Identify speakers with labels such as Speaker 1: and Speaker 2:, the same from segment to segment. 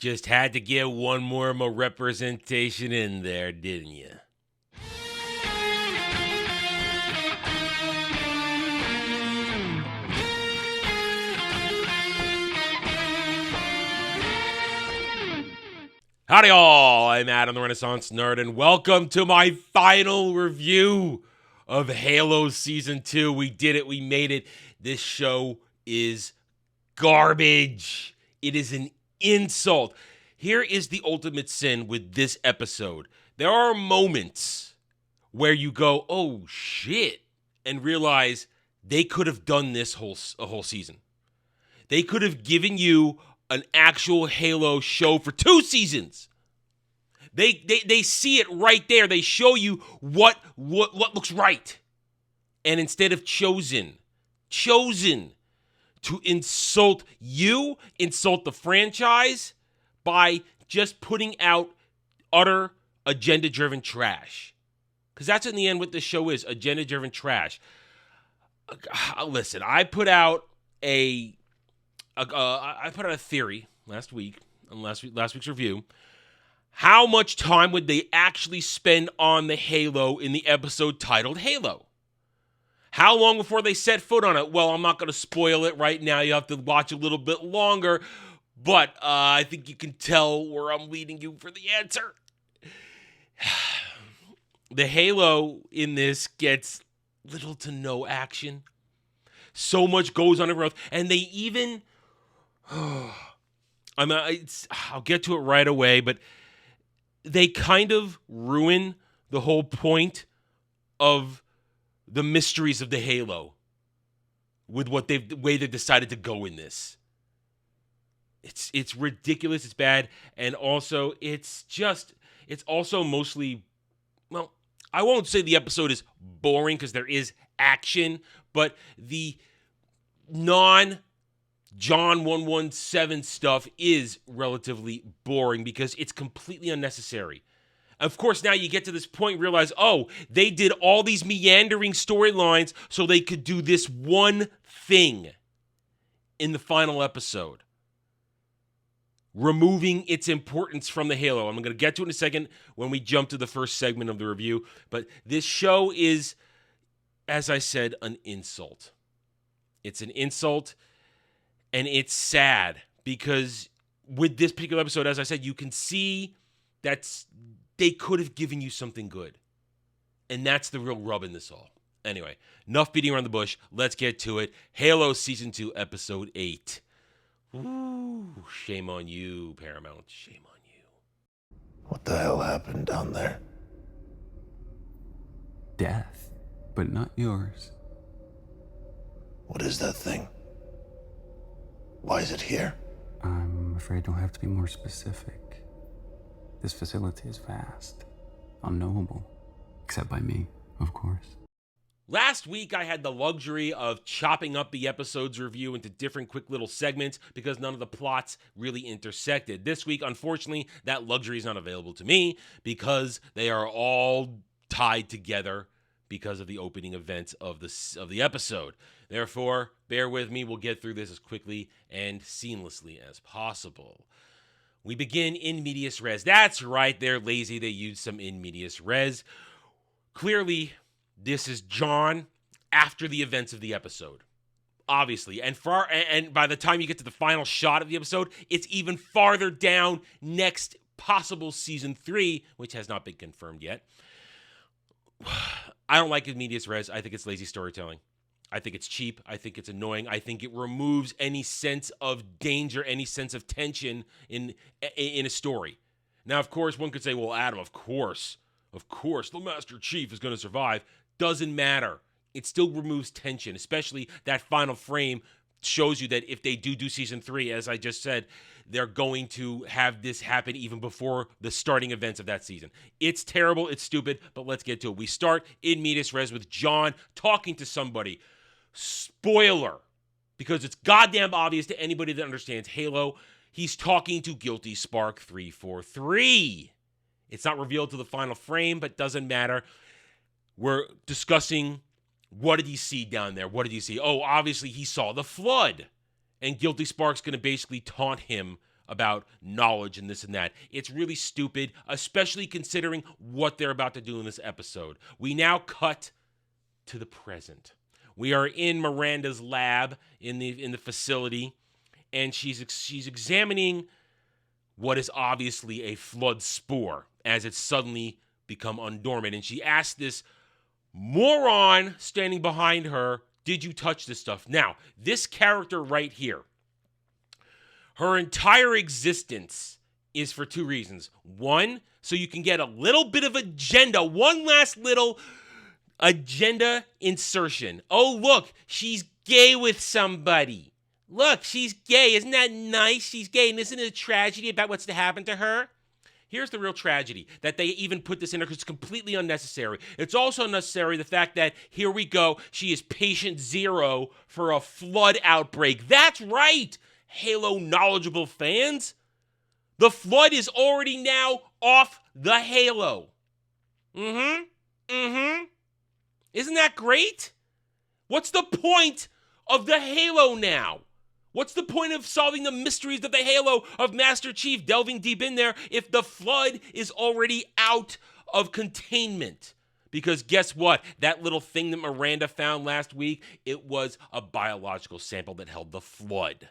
Speaker 1: Just had to get one more representation in there, didn't you? Howdy all, I'm Adam the Renaissance Nerd, and welcome to my final review of Halo Season 2. We did it, we made it. This show is garbage. It is an insult. Here is the ultimate sin with this episode. There are moments where you go, oh shit, and realize they could have done this a whole season. They could have given you an actual Halo show for 2 seasons. They see it right there. They show you what looks right. And instead of chosen to insult the franchise by just putting out utter agenda-driven trash. Because that's in the end what this show is, agenda-driven trash. Listen, I put out a theory last week, on last week's review. How much time would they actually spend on the Halo in the episode titled Halo? How long before they set foot on it? Well, I'm not going to spoil it right now. You have to watch a little bit longer. But I think you can tell where I'm leading you for the answer. The Halo in this gets little to no action. So much goes on everywhere else. And they even... I'll get to it right away, but they kind of ruin the whole point of the mysteries of the Halo with the way they decided to go in this. It's ridiculous, it's bad, and also it's also mostly, well, I won't say the episode is boring because there is action, but the John 117 stuff is relatively boring because it's completely unnecessary. Of course, now you get to this point and realize, oh, they did all these meandering storylines so they could do this one thing in the final episode, removing its importance from the Halo. I'm going to get to it in a second when we jump to the first segment of the review, but this show is, as I said, an insult. It's an insult. And it's sad because with this particular episode, as I said, you can see that they could have given you something good. And that's the real rub in this all. Anyway, enough beating around the bush. Let's get to it. Halo Season 2, Episode 8. Ooh, shame on you, Paramount. Shame on you.
Speaker 2: What the hell happened down there?
Speaker 3: Death, but not yours.
Speaker 2: What is that thing? Why is it here?
Speaker 3: I'm afraid you'll have to be more specific. This facility is vast, unknowable, except by me, of course.
Speaker 1: Last week, I had the luxury of chopping up the episode's review into different quick little segments because none of the plots really intersected. This week, unfortunately, that luxury is not available to me because they are all tied together because of the opening events of the episode. Therefore, bear with me. We'll get through this as quickly and seamlessly as possible. We begin in medias res. That's right. They're lazy. They use some in medias res. Clearly, this is John after the events of the episode. Obviously. And by the time you get to the final shot of the episode, it's even farther down next possible season 3, which has not been confirmed yet. I don't like in medias res. I think it's lazy storytelling. I think it's cheap. I think it's annoying. I think it removes any sense of danger, any sense of tension in a story. Now, of course, one could say, well, Adam, of course, the Master Chief is going to survive. Doesn't matter. It still removes tension, especially that final frame shows you that if they do season 3, as I just said, they're going to have this happen even before the starting events of that season. It's terrible. It's stupid, but let's get to it. We start in medias res with John talking to somebody. Spoiler, because it's goddamn obvious to anybody that understands Halo, he's talking to Guilty Spark 343. It's not revealed to the final frame, but doesn't matter. We're discussing, what did he see down there? What did he see? Oh, obviously he saw the flood. And Guilty Spark's going to basically taunt him about knowledge and this and that. It's really stupid, especially considering what they're about to do in this episode. We now cut to the present. We are in Miranda's lab in the facility, and she's examining what is obviously a flood spore as it's suddenly become undormant. And she asks this moron standing behind her, did you touch this stuff? Now, this character right here, her entire existence is for two reasons. One, so you can get a little bit of agenda, one last little agenda insertion. Oh, look, she's gay with somebody. Look, she's gay. Isn't that nice? She's gay. And isn't it a tragedy about what's to happen to her? Here's the real tragedy, that they even put this in there because it's completely unnecessary. It's also unnecessary, the fact that, here we go, she is patient zero for a flood outbreak. That's right, Halo knowledgeable fans. The flood is already now off the Halo. Isn't that great? What's the point of the Halo now? What's the point of solving the mysteries of the Halo of Master Chief, delving deep in there, if the flood is already out of containment? Because guess what? That little thing that Miranda found last week, it was a biological sample that held the flood.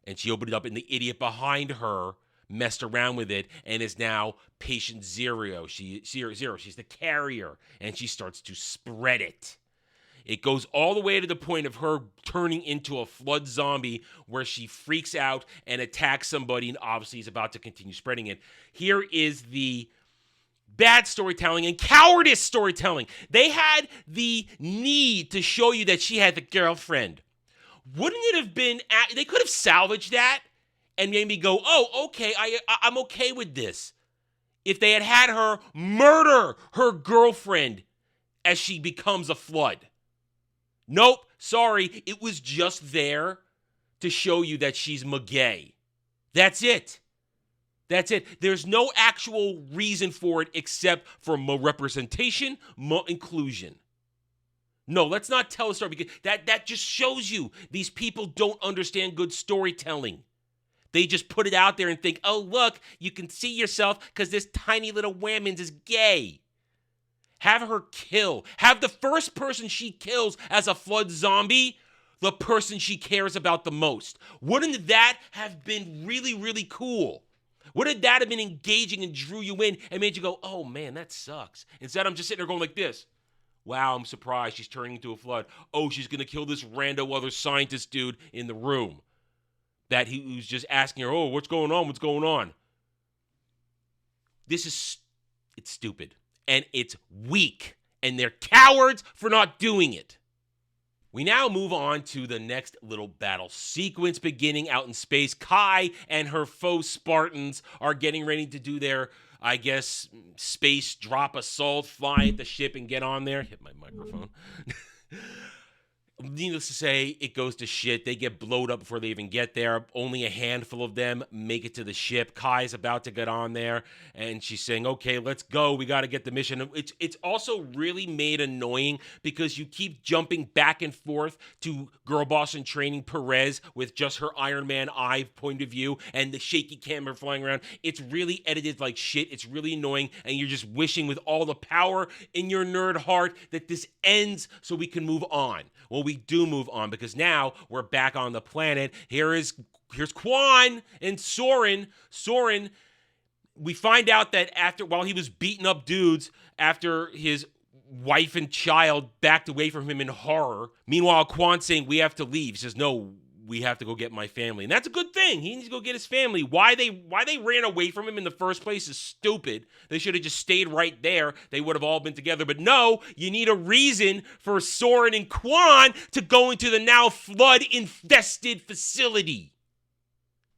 Speaker 1: And she opened it up, and the idiot behind her messed around with it and is now patient zero. She's the carrier, and she starts to spread it. It goes all the way to the point of her turning into a flood zombie where she freaks out and attacks somebody and obviously is about to continue spreading it. Here is the bad storytelling and cowardice storytelling. They had the need to show you that she had the girlfriend. Wouldn't it have been, they could have salvaged that and made me go, oh, okay, I'm okay with this. If they had her murder her girlfriend as she becomes a flood. Nope, sorry, it was just there to show you that she's McGay. That's it. That's it. There's no actual reason for it except for more representation, more inclusion. No, let's not tell a story because that just shows you these people don't understand good storytelling. They just put it out there and think, oh, look, you can see yourself because this tiny little Whammons is gay. Have her kill. Have the first person she kills as a flood zombie the person she cares about the most. Wouldn't that have been really, really cool? Wouldn't that have been engaging and drew you in and made you go, oh, man, that sucks. Instead, I'm just sitting there going like this. Wow, I'm surprised she's turning into a flood. Oh, she's going to kill this rando other scientist dude in the room. That he was just asking her, oh, what's going on? What's going on? It's stupid. And it's weak. And they're cowards for not doing it. We now move on to the next little battle sequence beginning out in space. Kai and her foe Spartans are getting ready to do their, I guess, space drop assault, fly at the ship and get on there. Hit my microphone. Needless to say, it goes to shit. They get blowed up before they even get there. Only a handful of them make it to the ship. Kai's about to get on there, and she's saying, okay, let's go. We got to get the mission. It's also really made annoying because you keep jumping back and forth to Girl Boss in Training Perez with just her Iron Man eye point of view and the shaky camera flying around. It's really edited like shit. It's really annoying, and you're just wishing with all the power in your nerd heart that this ends so we can move on. Well, we do move on because now we're back on the planet. Here's Quan and Soren. Soren, we find out that while he was beating up dudes after his wife and child backed away from him in horror. Meanwhile, Quan's saying, we have to leave. He says, no, we have to go get my family. And that's a good thing. He needs to go get his family. Why they ran away from him in the first place is stupid. They should have just stayed right there. They would have all been together. But no, you need a reason for Soren and Quan to go into the now flood-infested facility.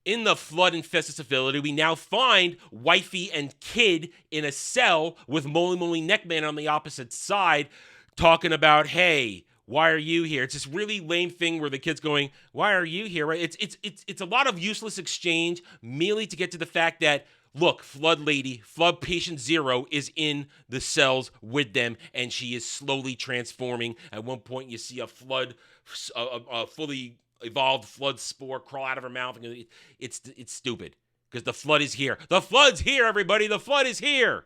Speaker 1: In the flood-infested facility, we now find Wifey and Kid in a cell with Moly Moly Neckman on the opposite side talking about, hey, why are you here? It's this really lame thing where the kid's going, why are you here? Right? It's a lot of useless exchange merely to get to the fact that, look, Flood Lady, Flood Patient Zero is in the cells with them, and she is slowly transforming. At one point, you see a fully evolved flood spore crawl out of her mouth. It's stupid. because the flood is here. The flood's here, everybody. The flood is here.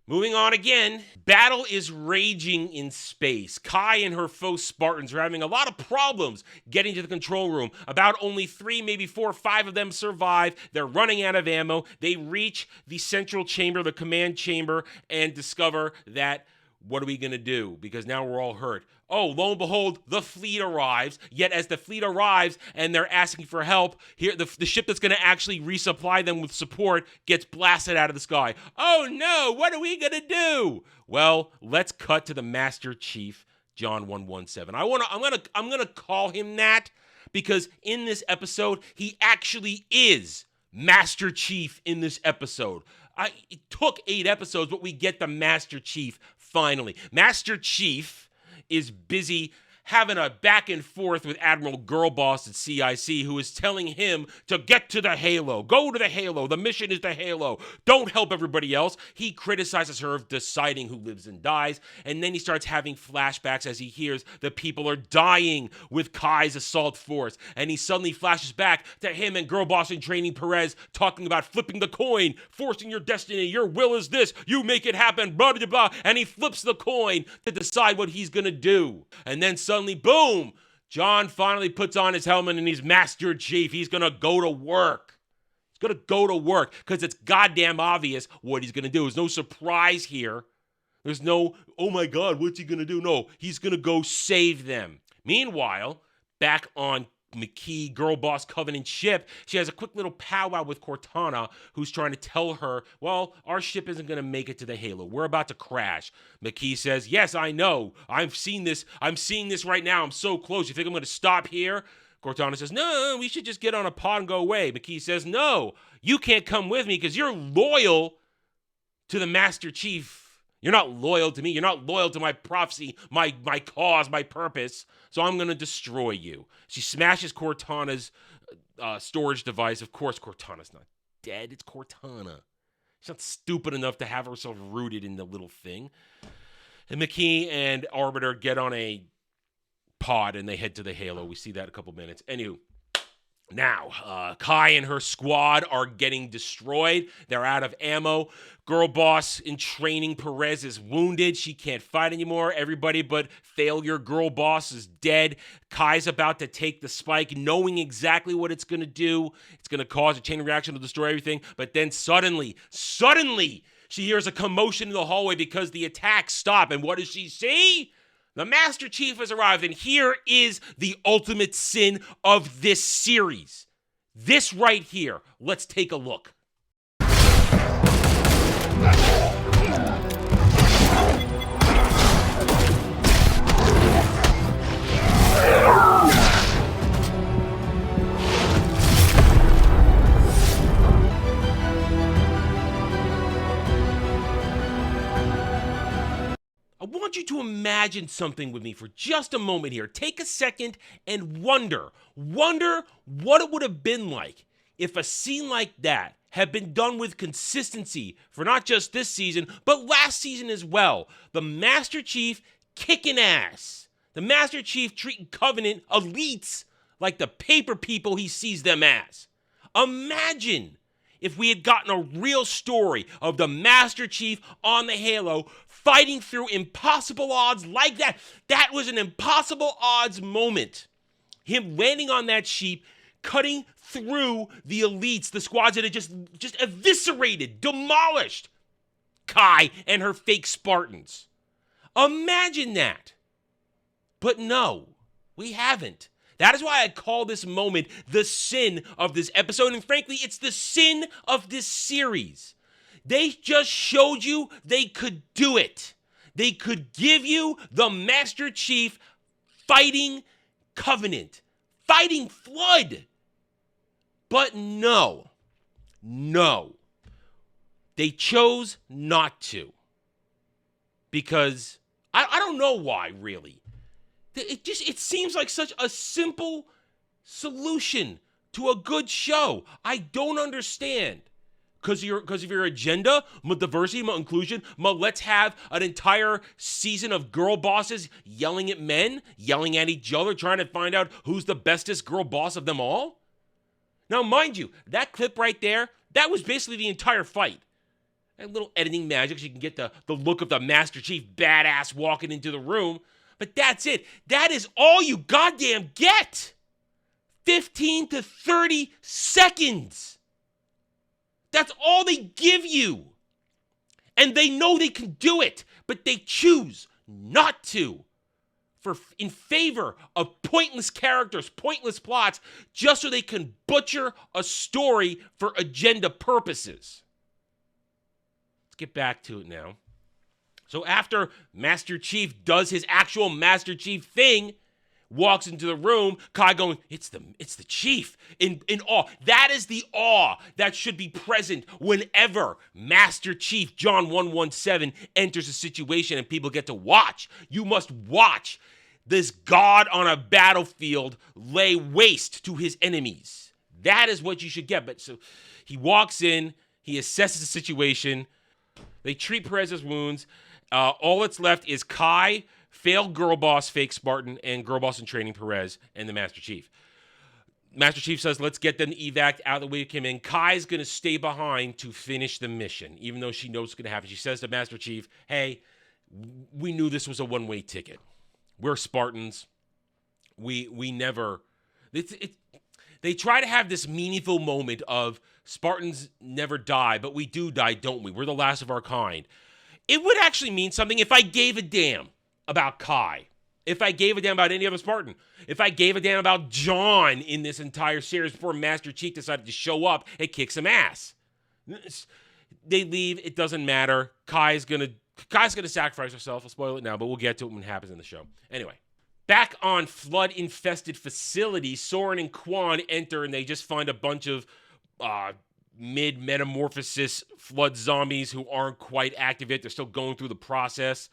Speaker 1: Moving on again, battle is raging in space. Kai and her foe Spartans are having a lot of problems getting to the control room. About only 3, maybe 4 or 5 of them survive. They're running out of ammo. They reach the central chamber, the command chamber, and discover that, what are we going to do? Because now we're all hurt. Oh, lo and behold, the fleet arrives. Yet as the fleet arrives and they're asking for help, here the ship that's going to actually resupply them with support gets blasted out of the sky. Oh no, what are we going to do? Well, let's cut to the Master Chief, John 117. I'm going to call him that because in this episode, he actually is Master Chief in this episode. It took 8 episodes, but we get the Master Chief finally. Master Chief is busy having a back and forth with Admiral Girlboss at CIC, who is telling him to get to the Halo. Go to the Halo. The mission is the Halo. Don't help everybody else. He criticizes her of deciding who lives and dies, and then he starts having flashbacks as he hears that people are dying with Kai's assault force, and he suddenly flashes back to him and Girlboss and Training Perez talking about flipping the coin, forcing your destiny. Your will is this. You make it happen, blah, blah, blah, and he flips the coin to decide what he's going to do. And then suddenly, boom, John finally puts on his helmet and he's Master Chief. He's going to go to work. He's going to go to work because it's goddamn obvious what he's going to do. There's no surprise here. There's no, oh my God, what's he going to do? No, he's going to go save them. Meanwhile, back on McKee Girlboss Covenant ship, she has a quick little powwow with Cortana, who's trying to tell her, well, our ship isn't going to make it to the Halo. We're about to crash. McKee says, yes, I know. I'm seeing this right now. I'm so close. You think I'm going to stop here? Cortana says, no, we should just get on a pod and go away. McKee says, no, you can't come with me because you're loyal to the Master Chief. You're not loyal to me. You're not loyal to my prophecy, my cause, my purpose. So I'm going to destroy you. She smashes Cortana's storage device. Of course, Cortana's not dead. It's Cortana. She's not stupid enough to have herself rooted in the little thing. And McKee and Arbiter get on a pod and they head to the Halo. We see that in a couple minutes. Anywho. Now, Kai and her squad are getting destroyed. They're out of ammo. Girlboss in training Perez is wounded. She can't fight anymore. Everybody but Failure Girlboss is dead. Kai's about to take the spike, knowing exactly what it's going to do. It's going to cause a chain reaction to destroy everything. But then suddenly, she hears a commotion in the hallway because the attacks stop. And what does she see? The Master Chief has arrived, and here is the ultimate sin of this series. This right here. Let's take a look. I want you to imagine something with me for just a moment here. Take a second and wonder what it would have been like if a scene like that had been done with consistency for not just this season, but last season as well. The Master Chief kicking ass. The Master Chief treating Covenant elites like the paper people he sees them as. Imagine if we had gotten a real story of the Master Chief on the Halo fighting through impossible odds like that. That was an impossible odds moment. Him landing on that sheep, cutting through the elites, the squads that had just eviscerated, demolished Kai and her fake Spartans. Imagine that. But no, we haven't. That is why I call this moment the sin of this episode, and frankly, it's the sin of this series. They just showed you they could do it. They could give you the Master Chief fighting Covenant, fighting Flood. But no. They chose not to. Because I don't know why, really. It seems like such a simple solution to a good show. I don't understand. Because of your agenda, diversity, inclusion, let's have an entire season of girl bosses yelling at men, yelling at each other, trying to find out who's the bestest girl boss of them all? Now, mind you, that clip right there, that was basically the entire fight. A little editing magic so you can get the look of the Master Chief badass walking into the room. But that's it. That is all you goddamn get. 15 to 30 seconds. That's all they give you. And they know they can do it, but they choose not to. In favor of pointless characters, pointless plots, just so they can butcher a story for agenda purposes. Let's get back to it now. So after Master Chief does his actual Master Chief thing, walks into the room, Kai going, it's the Chief, in awe. That is the awe that should be present whenever Master Chief John 117 enters a situation and people get to watch. You must watch this god on a battlefield lay waste to his enemies. That is what you should get. But so he walks in, he assesses the situation, they treat Perez's wounds. All that's left is Kai, failed Girl Boss, fake Spartan, and Girl Boss in training Perez, and the Master Chief. Master Chief says, let's get them evac out of the way of Kim in. Kai's going to stay behind to finish the mission, even though she knows what's going to happen. She says to Master Chief, hey, we knew this was a one-way ticket. We're Spartans. We never... They try to have this meaningful moment of Spartans never die, but we do die, don't we? We're the last of our kind. It would actually mean something if I gave a damn about Kai. If I gave a damn about any other Spartan. If I gave a damn about John in this entire series before Master Chief decided to show up and kick some ass. They leave. It doesn't matter. Kai's gonna sacrifice herself. I'll spoil it now, but we'll get to it when it happens in the show. Anyway. Back on flood-infested facility, Soren and Quan enter, and they just find a bunch of mid-metamorphosis flood zombies who aren't quite active yet. They're still going through the process.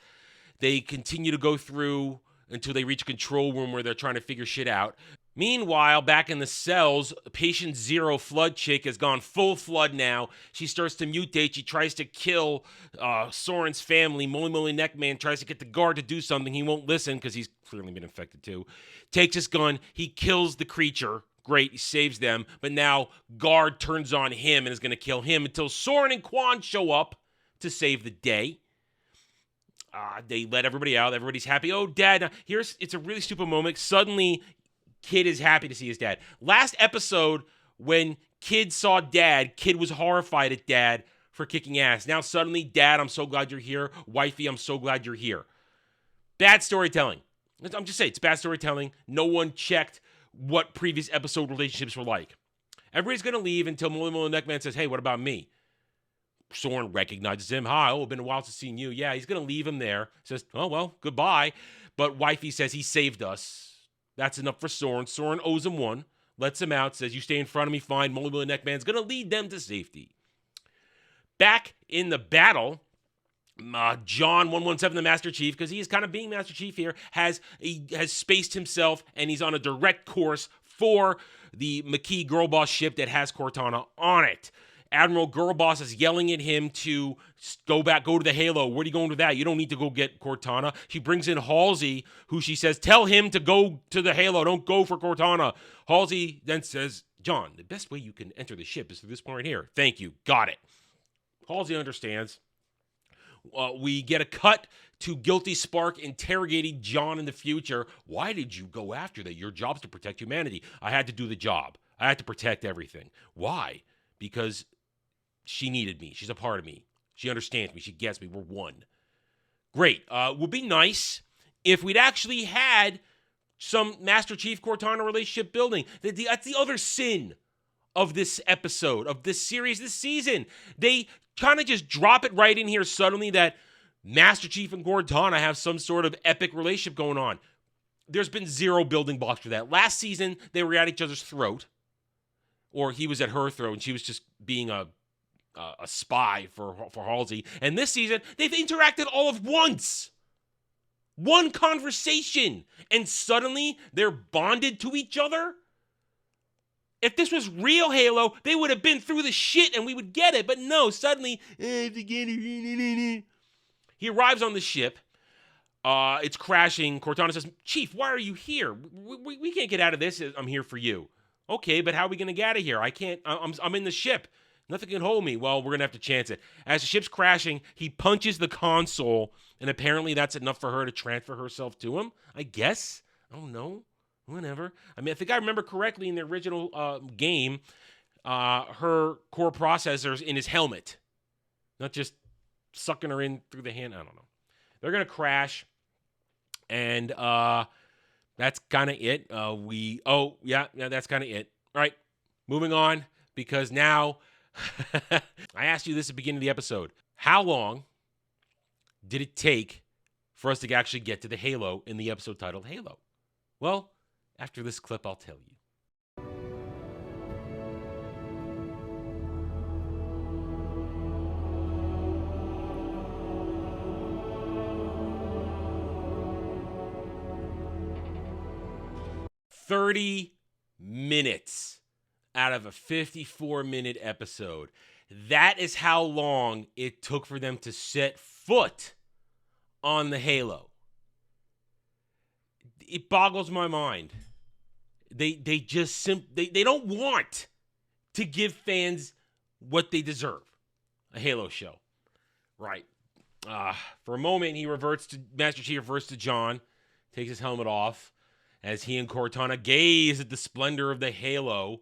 Speaker 1: They continue to go through until they reach a control room where they're trying to figure shit out. Meanwhile, back in the cells, Patient Zero Flood Chick has gone full flood now. She starts to mutate. She tries to kill Soren's family. Moly Moly Neckman tries to get the guard to do something. He won't listen because he's clearly been infected too. Takes his gun. He kills the creature. Great, he saves them. But now guard turns on him and is going to kill him until Soren and Quan show up to save the day. They let everybody out. Everybody's happy. Oh, Dad. Now, it's a really stupid moment. Suddenly, Kid is happy to see his dad. Last episode, when Kid saw Dad, Kid was horrified at Dad for kicking ass. Now suddenly, Dad, I'm so glad you're here. Wifey, I'm so glad you're here. Bad storytelling. I'm just saying, it's bad storytelling. No one checked what previous episode relationships were like. Everybody's going to leave until Moly Moly Neckman says, hey, what about me? Soren recognizes him. Hi, been a while since seeing you. Yeah, he's going to leave him there. Says, oh, well, goodbye. But Wifey says he saved us. That's enough for Soren. Soren owes him one. Lets him out. Says, you stay in front of me, fine. Moly Moly Neckman's going to lead them to safety. Back in the battle, John 117, the Master Chief, because he is kind of being Master Chief here, has spaced himself, and he's on a direct course for the McKee Girl Boss ship that has Cortana on it. Admiral Girl Boss is yelling at him to go to the Halo. Where are you going with that? You don't need to go get Cortana. She brings in Halsey, who she says, tell him to go to the Halo. Don't go for Cortana. Halsey then says, John, the best way you can enter the ship is through this point right here. Thank you. Got it. Halsey understands. We get a cut to Guilty Spark interrogating John in the future. Why did you go after that? Your job's to protect humanity. I had to do the job. I had to protect everything. Why? Because she needed me. She's a part of me. She understands me. She gets me. We're one. Great. Would be nice if we'd actually had some Master Chief Cortana relationship building. That's the other sin of this episode, of this series, this season. They kind of just drop it right in here suddenly that Master Chief and Cortana have some sort of epic relationship going on. There's been zero building blocks for that. Last season, they were at each other's throat. Or he was at her throat and she was just being a spy for Halsey. And this season, they've interacted all of once. One conversation. And suddenly, they're bonded to each other? If this was real Halo, they would have been through the shit and we would get it. But no, suddenly, he arrives on the ship. It's crashing. Cortana says, Chief, why are you here? We can't get out of this. I'm here for you. Okay, but how are we going to get out of here? I'm in the ship. Nothing can hold me. Well, we're going to have to chance it. As the ship's crashing, he punches the console, and apparently that's enough for her to transfer herself to him, I guess. I don't know. Whatever. I mean, I think I remember correctly in the original game, her core processor's in his helmet. Not just sucking her in through the hand. I don't know. They're going to crash, and that's kind of it. That's kind of it. All right, moving on, because now I asked you this at the beginning of the episode. How long did it take for us to actually get to the Halo in the episode titled Halo? Well, after this clip, I'll tell you. "30 minutes out of a 54-minute episode. That is how long it took for them to set foot on the Halo. It boggles my mind. They don't want to give fans what they deserve. A Halo show. Right. For a moment, Master Chief reverts to John, takes his helmet off, as he and Cortana gaze at the splendor of the Halo,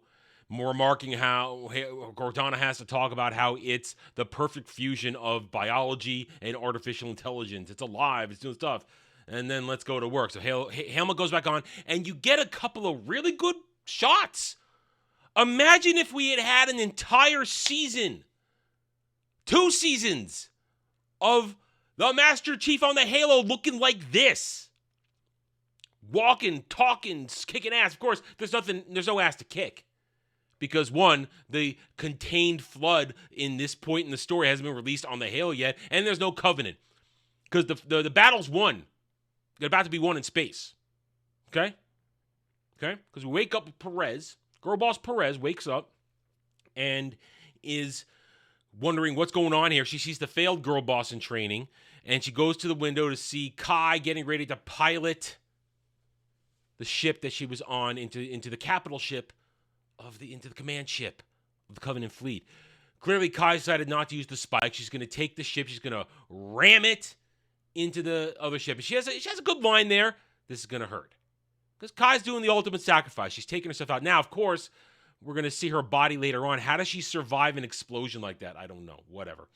Speaker 1: remarking how Cortana has to talk about how it's the perfect fusion of biology and artificial intelligence. It's alive, it's doing stuff. And then let's go to work. So helmet goes back on, and you get a couple of really good shots. Imagine if we had had an entire season, 2 seasons, of the Master Chief on the Halo looking like this. Walking, talking, kicking ass. Of course, there's no ass to kick. Because one, the contained flood in this point in the story hasn't been released on the Halo yet, and there's no Covenant. Because the battle's won. They're about to be won in space. Okay? Because we wake up with Perez. Girl boss Perez wakes up and is wondering what's going on here. She sees the failed girl boss in training, and she goes to the window to see Kai getting ready to pilot the ship that she was on into the capital ship into the command ship of the Covenant fleet. Clearly, Kai decided not to use the spike. She's going to take the ship. She's going to ram it into the other ship. And she has a good line there. This is going to hurt. Because Kai's doing the ultimate sacrifice. She's taking herself out. Now, of course, we're going to see her body later on. How does she survive an explosion like that? I don't know. Whatever.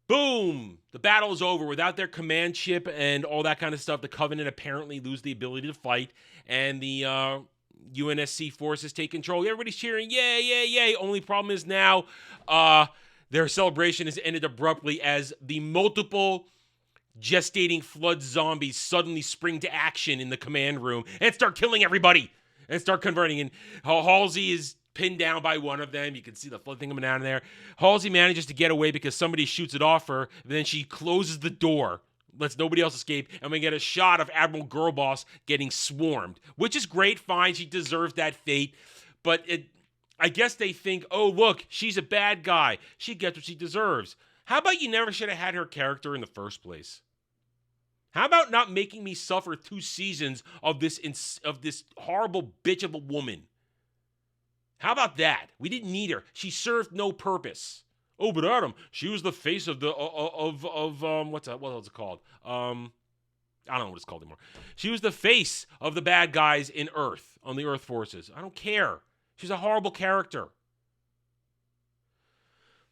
Speaker 1: Boom! The battle is over. Without their command ship and all that kind of stuff, the Covenant apparently lose the ability to fight, and the UNSC forces take control. Everybody's cheering, yay, yay, yay. Only problem is now their celebration has ended abruptly as the multiple gestating flood zombies suddenly spring to action in the command room and start killing everybody and start converting. And Halsey is pinned down by one of them. You can see the flood thing coming down there. Halsey manages to get away because somebody shoots it off her. Then she closes the door, lets nobody else escape, and we get a shot of Admiral Girlboss getting swarmed, which is great, fine. She deserves that fate. But I guess they think, oh, look, she's a bad guy. She gets what she deserves. How about you never should have had her character in the first place? How about not making me suffer 2 seasons of this horrible bitch of a woman? How about that? We didn't need her. She served no purpose. Oh, but Adam, she was the face of the what else it called? I don't know what it's called anymore. She was the face of the bad guys in Earth, on the Earth forces. I don't care. She's a horrible character.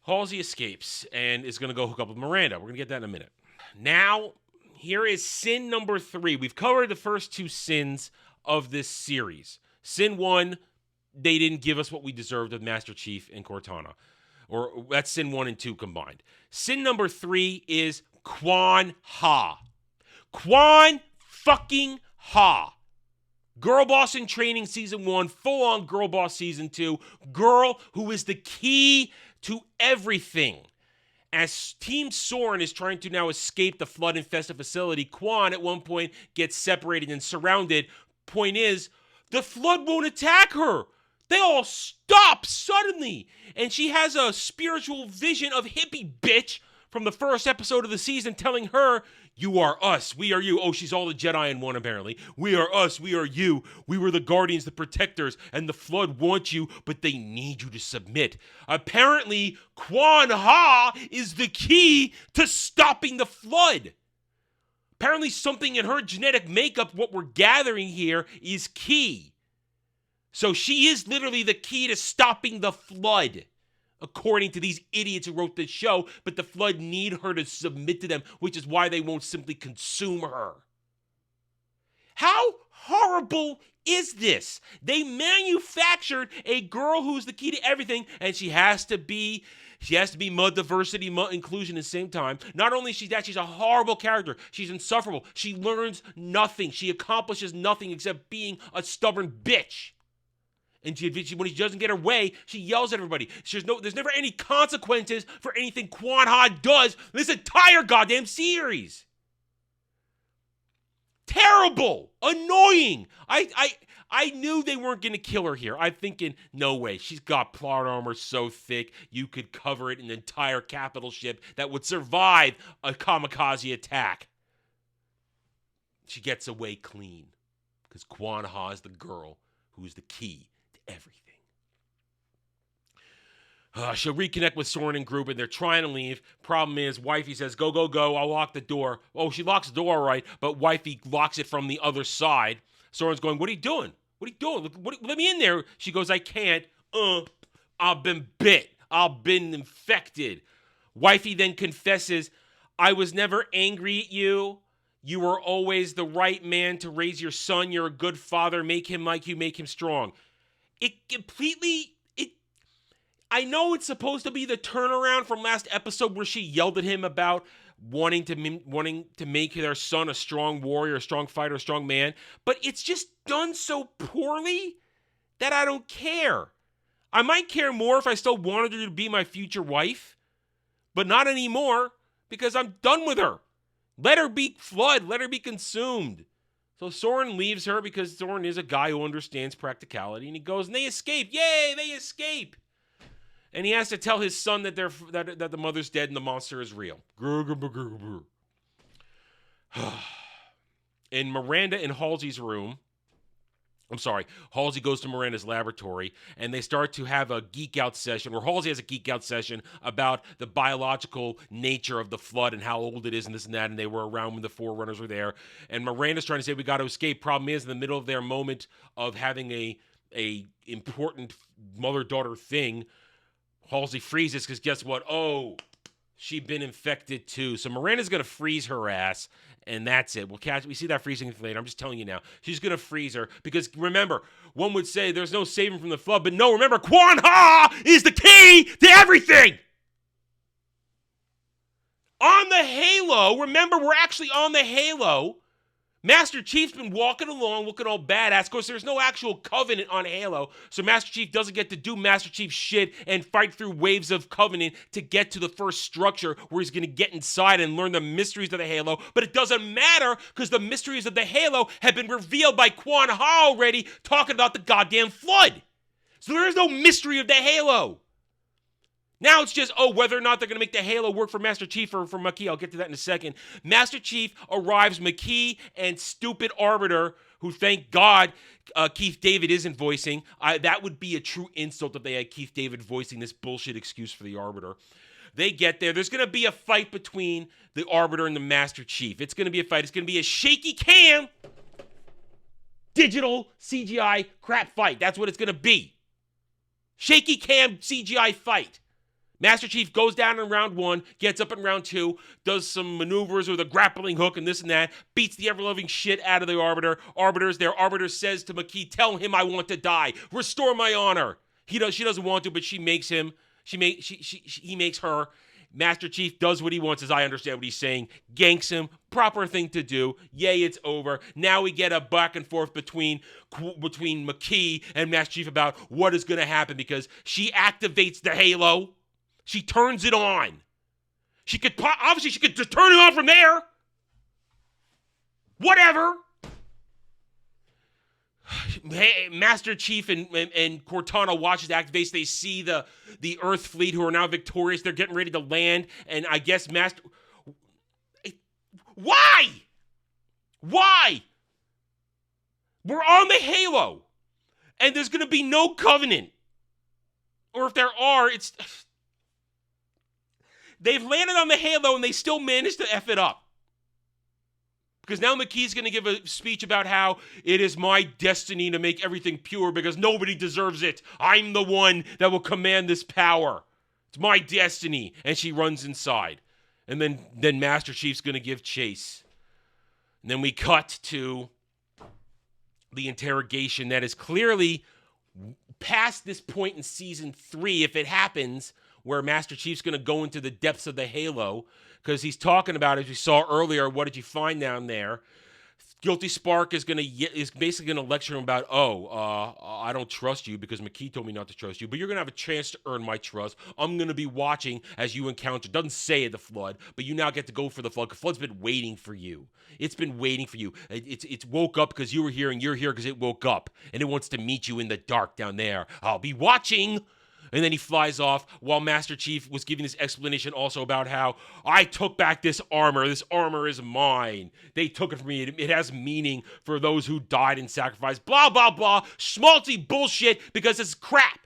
Speaker 1: Halsey escapes and is going to go hook up with Miranda. We're going to get that in a minute. Now, here is sin number 3. We've covered the first 2 sins of this series. Sin 1, they didn't give us what we deserved of Master Chief and Cortana. Or that's sin 1 and 2 combined. Sin number 3 is Quan Ha. Quan fucking Ha. Girl Boss in Training Season 1, full-on Girl Boss Season 2. Girl who is the key to everything. As Team Soren is trying to now escape the flood-infested facility, Quan at one point gets separated and surrounded. Point is, the flood won't attack her. They all stop suddenly. And she has a spiritual vision of hippie bitch from the first episode of the season telling her, you are us, we are you. Oh, she's all the Jedi in one, apparently. We are us, we are you. We were the guardians, the protectors, and the Flood want you, but they need you to submit. Apparently, Quan Ha is the key to stopping the Flood. Apparently, something in her genetic makeup, what we're gathering here, is key. So she is literally the key to stopping the Flood, according to these idiots who wrote this show, but the Flood need her to submit to them, which is why they won't simply consume her. How horrible is this? They manufactured a girl who's the key to everything, and she has to be mud diversity, mud inclusion at the same time. Not only is she that, she's a horrible character. She's insufferable. She learns nothing. She accomplishes nothing except being a stubborn bitch. And when she doesn't get her way, she yells at everybody. There's never any consequences for anything Quan Ha does in this entire goddamn series. Terrible. Annoying. I knew they weren't going to kill her here. I'm thinking, no way. She's got plot armor so thick, you could cover it in an entire capital ship that would survive a kamikaze attack. She gets away clean. Because Quan Ha is the girl who's the key everything. She'll reconnect with Soren and group, and they're trying to leave. Problem is, wifey says, go, go, go, I'll lock the door. Oh, she locks the door all right, but wifey locks it from the other side. Soren's going, what are you doing? What are you doing? Let me in there. She goes, I can't. I've been bit. I've been infected. Wifey then confesses, I was never angry at you. You were always the right man to raise your son. You're a good father. Make him like you. Make him strong. I know it's supposed to be the turnaround from last episode where she yelled at him about wanting to make their son a strong warrior, a strong fighter, a strong man, but it's just done so poorly that I don't care. I might care more if I still wanted her to be my future wife, but not anymore because I'm done with her. Let her be Flood. Let her be consumed. So Soren leaves her because Soren is a guy who understands practicality, and he goes, and they escape. Yay, they escape. And he has to tell his son that the mother's dead and the monster is real. In Miranda and Halsey's room, Halsey goes to Miranda's laboratory, and they start to have a geek-out session, or Halsey has a geek-out session about the biological nature of the Flood and how old it is and this and that, and they were around when the Forerunners were there. And Miranda's trying to say, we got to escape. Problem is, in the middle of their moment of having a important mother-daughter thing, Halsey freezes because guess what? Oh, she'd been infected too. So Miranda's going to freeze her ass, and that's it. We see that freezing later. I'm just telling you now. She's going to freeze her because, remember, one would say there's no saving from the Flood, but no, remember, Quan Ha is the key to everything. On the Halo, remember, we're actually on the Halo. Master Chief's been walking along looking all badass. Of course, there's no actual Covenant on Halo, so Master Chief doesn't get to do Master Chief shit and fight through waves of Covenant to get to the first structure where he's going to get inside and learn the mysteries of the Halo. But it doesn't matter because the mysteries of the Halo have been revealed by Quan Ha already talking about the goddamn Flood. So there is no mystery of the Halo. Now it's just, whether or not they're going to make the Halo work for Master Chief or for Makee. I'll get to that in a second. Master Chief arrives, Makee and stupid Arbiter, who thank God Keith David isn't voicing. That would be a true insult if they had Keith David voicing this bullshit excuse for the Arbiter. They get there. There's going to be a fight between the Arbiter and the Master Chief. It's going to be a fight. It's going to be a shaky cam, digital CGI crap fight. That's what it's going to be. Shaky cam CGI fight. Master Chief goes down in round 1, gets up in round 2, does some maneuvers with a grappling hook and this and that, beats the ever-loving shit out of the Arbiter. Arbiter's there. Arbiter says to Makee, tell him I want to die. Restore my honor. She doesn't want to, but she makes him. He makes her. Master Chief does what he wants, as I understand what he's saying. Ganks him. Proper thing to do. Yay, it's over. Now we get a back and forth between Makee and Master Chief about what is going to happen because she activates the Halo. She turns it on. She could just turn it on from there. Whatever. Master Chief and Cortana watches the activation. They see the Earth fleet who are now victorious. They're getting ready to land, and I guess Master... Why? Why? We're on the Halo, and there's going to be no Covenant. Or if there are, it's... They've landed on the Halo, and they still managed to F it up. Because now McKee's going to give a speech about how it is my destiny to make everything pure because nobody deserves it. I'm the one that will command this power. It's my destiny. And she runs inside. And then Master Chief's going to give chase. And then we cut to the interrogation that is clearly past this point in season 3, if it happens, where Master Chief's going to go into the depths of the Halo. Because he's talking about, as we saw earlier, what did you find down there? Guilty Spark is basically going to lecture him about, I don't trust you because McKee told me not to trust you, but you're going to have a chance to earn my trust. I'm going to be watching as you encounter, doesn't say the Flood, but you now get to go for the Flood. The Flood's been waiting for you. It's been waiting for you. It's woke up because you were here, and you're here because it woke up, and it wants to meet you in the dark down there. I'll be watching. And then he flies off while Master Chief was giving this explanation also about how I took back this armor. This armor is mine. They took it from me. It has meaning for those who died in sacrifice. Blah, blah, blah. Schmaltzy bullshit because it's crap.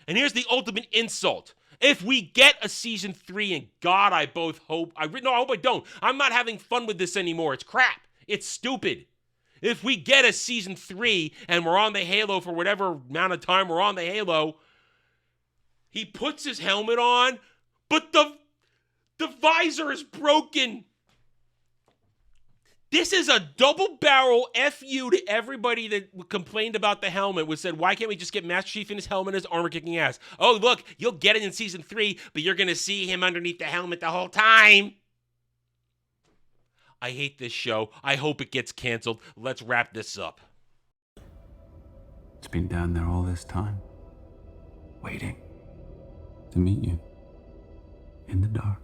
Speaker 1: And here's the ultimate insult. If we get a season 3, and God, I both hope. I hope I don't. I'm not having fun with this anymore. It's crap. It's stupid. If we get a season 3 and we're on the Halo for whatever amount of time we're on the Halo, he puts his helmet on, but the visor is broken. This is a double-barrel FU to everybody that complained about the helmet, which said, why can't we just get Master Chief in his helmet and his armor kicking ass? Oh, look, you'll get it in season 3, but you're going to see him underneath the helmet the whole time. I hate this show. I hope it gets canceled. Let's wrap this up.
Speaker 3: It's been down there all this time, waiting to meet you in the dark.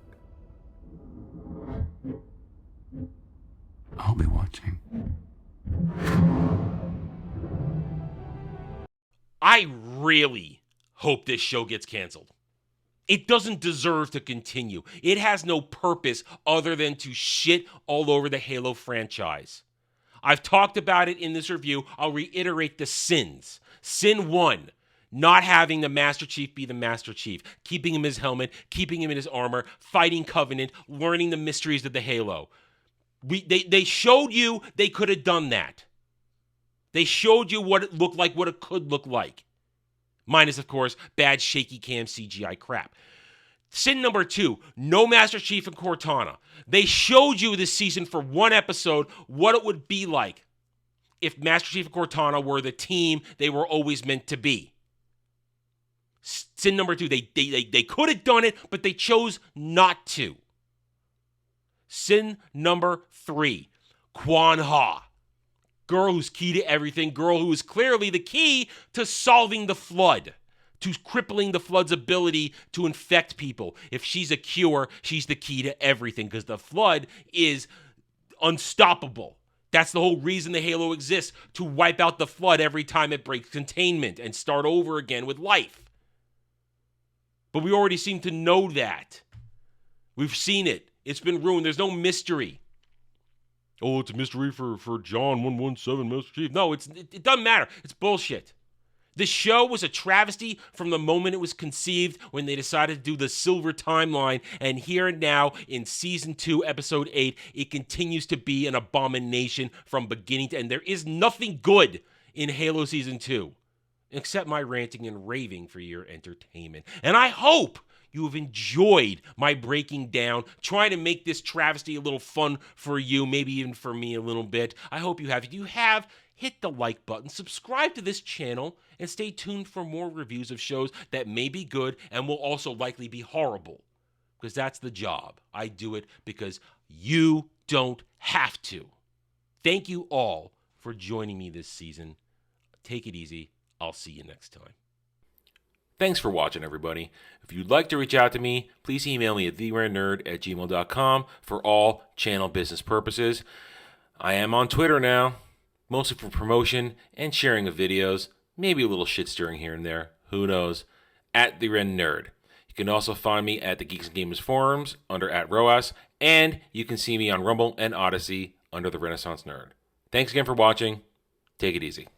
Speaker 3: I'll be watching.
Speaker 1: I really hope this show gets canceled. It doesn't deserve to continue. It has no purpose other than to shit all over the Halo franchise. I've talked about it in this review. I'll reiterate the sins. Sin 1. Not having the Master Chief be the Master Chief, keeping him in his helmet, keeping him in his armor, fighting Covenant, learning the mysteries of the Halo. They showed you they could have done that. They showed you what it looked like, what it could look like. Minus, of course, bad shaky cam CGI crap. Sin number 2, no Master Chief and Cortana. They showed you this season for one episode what it would be like if Master Chief and Cortana were the team they were always meant to be. Sin number 2, they could have done it, but they chose not to. Sin number 3, Quan Ha. Girl who's key to everything, girl who is clearly the key to solving the Flood, to crippling the Flood's ability to infect people. If she's a cure, she's the key to everything, because the Flood is unstoppable. That's the whole reason the Halo exists, to wipe out the Flood every time it breaks containment and start over again with life. But we already seem to know that. We've seen it. It's been ruined. There's no mystery. Oh, it's a mystery for John 117 Master Chief. No, it doesn't matter. It's bullshit. The show was a travesty from the moment it was conceived when they decided to do the Silver Timeline. And here and now in Season 2, Episode 8, it continues to be an abomination from beginning to end. There is nothing good in Halo Season 2. Except my ranting and raving for your entertainment. And I hope you have enjoyed my breaking down, trying to make this travesty a little fun for you, maybe even for me a little bit. I hope you have. If you have, hit the like button, subscribe to this channel, and stay tuned for more reviews of shows that may be good and will also likely be horrible. Because that's the job. I do it because you don't have to. Thank you all for joining me this season. Take it easy. I'll see you next time. Thanks for watching, everybody. If you'd like to reach out to me, please email me at therarenerd@gmail.com for all channel business purposes. I am on Twitter now. mostly for promotion and sharing of videos, maybe a little shit stirring here and there, who knows, at the Ren Nerd. You can also find me at the Geeks and Gamers forums under @ROAS, and you can see me on Rumble and Odyssey under the Renaissance Nerd. Thanks again for watching. Take it easy.